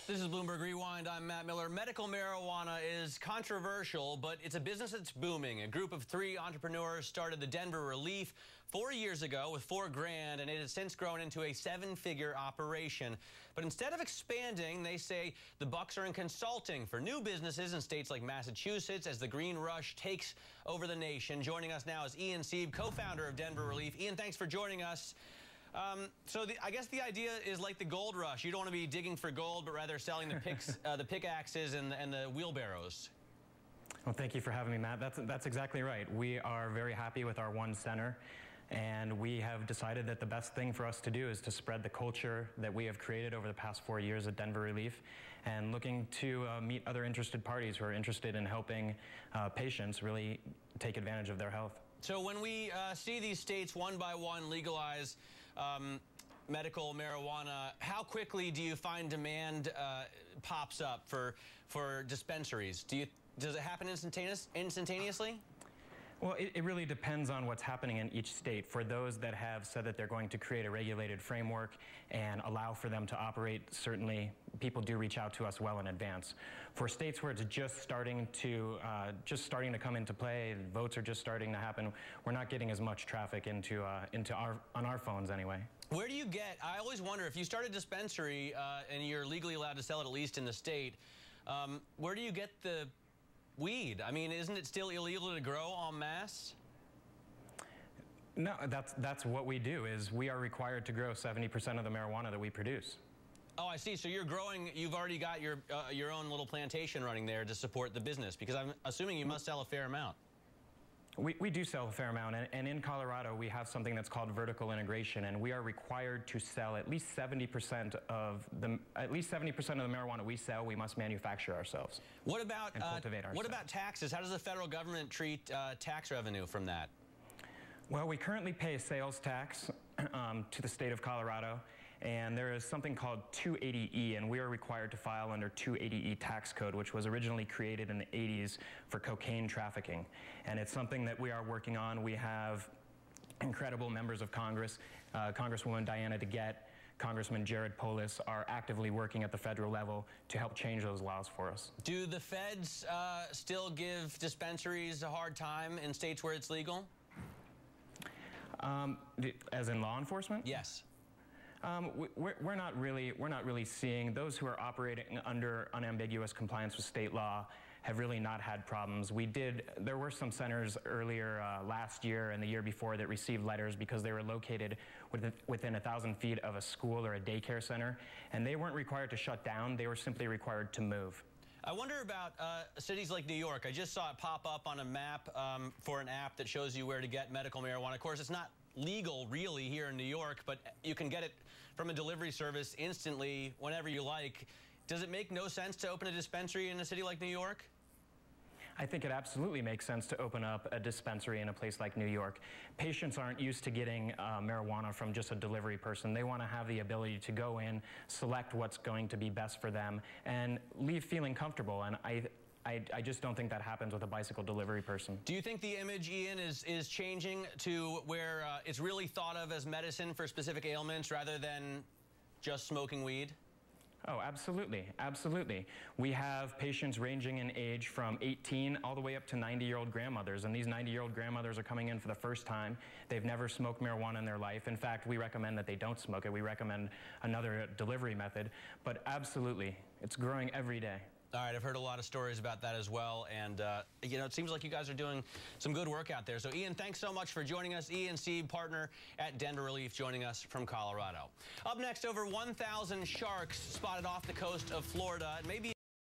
This is Bloomberg Rewind. I'm Matt Miller. Medical marijuana is controversial, but it's a business that's booming. A group of 3 entrepreneurs started the Denver Relief 4 years ago with $4 grand, and it has since grown into a 7-figure operation. But instead of expanding, they say the bucks are in consulting for new businesses in states like Massachusetts as the green rush takes over the nation. Joining us now is Ian Sieb, co-founder of Denver Relief. Ian, thanks for joining us. I guess the idea is like the gold rush. You don't want to be digging for gold, but rather selling the pickaxes and the wheelbarrows. Well, thank you for having me, Matt. That's exactly right. We are very happy with our one center, and we have decided that the best thing for us to do is to spread the culture that we have created over the past 4 years at Denver Relief, and looking to meet other interested parties who are interested in helping patients really take advantage of their health. So when we see these states one by one legalize medical marijuana, how quickly do you find demand pops up for dispensaries? Does it happen instantaneously? Well, it really depends on what's happening in each state. For those that have said that they're going to create a regulated framework and allow for them to operate, certainly people do reach out to us well in advance. For states where it's just starting to come into play, votes are just starting to happen, we're not getting as much traffic on our phones anyway. Where do you get? I always wonder, if you start a dispensary and you're legally allowed to sell it, at least in the state, where do you get the weed? I mean, isn't it still illegal to grow en masse? No, that's what we do. Is we are required to grow 70% of the marijuana that we produce. Oh, I see. So you're growing. You've already got your own little plantation running there to support the business, because I'm assuming you must sell a fair amount. We do sell a fair amount, and in Colorado we have something that's called vertical integration, and we are required to sell at least 70% of the marijuana we sell. We must manufacture ourselves. What about and cultivate ourselves. What about taxes? How does the federal government treat tax revenue from that? Well, we currently pay a sales tax to the state of Colorado, and there is something called 280E, and we are required to file under 280E tax code, which was originally created in the 80s for cocaine trafficking. And it's something that we are working on. We have incredible members of Congress, Congresswoman Diana DeGette, Congressman Jared Polis are actively working at the federal level to help change those laws for us. Do the feds still give dispensaries a hard time in states where it's legal? As in law enforcement? Yes. We're not really seeing those who are operating under unambiguous compliance with state law have really not had problems. There were some centers earlier last year and the year before that received letters because they were located within 1,000 feet of a school or a daycare center, and they weren't required to shut down. They were simply required to move. I wonder about cities like New York. I just saw it pop up on a map for an app that shows you where to get medical marijuana. Of course, it's not legal really here in New York, but you can get it from a delivery service instantly whenever you like. Does it make no sense to open a dispensary in a city like New York? I think it absolutely makes sense to open up a dispensary in a place like New York. Patients aren't used to getting marijuana from just a delivery person. They want to have the ability to go in, select what's going to be best for them, and leave feeling comfortable. And I just don't think that happens with a bicycle delivery person. Do you think the image, Ian, is changing to where it's really thought of as medicine for specific ailments rather than just smoking weed? Oh, absolutely, absolutely. We have patients ranging in age from 18 all the way up to 90-year-old grandmothers, and these 90-year-old grandmothers are coming in for the first time. They've never smoked marijuana in their life. In fact, we recommend that they don't smoke it. We recommend another delivery method, but absolutely, it's growing every day. All right, I've heard a lot of stories about that as well, and you know, it seems like you guys are doing some good work out there. So, Ian, thanks so much for joining us. Ian Sieb, partner at Denver Relief, joining us from Colorado. Up next, over 1,000 sharks spotted off the coast of Florida. Maybe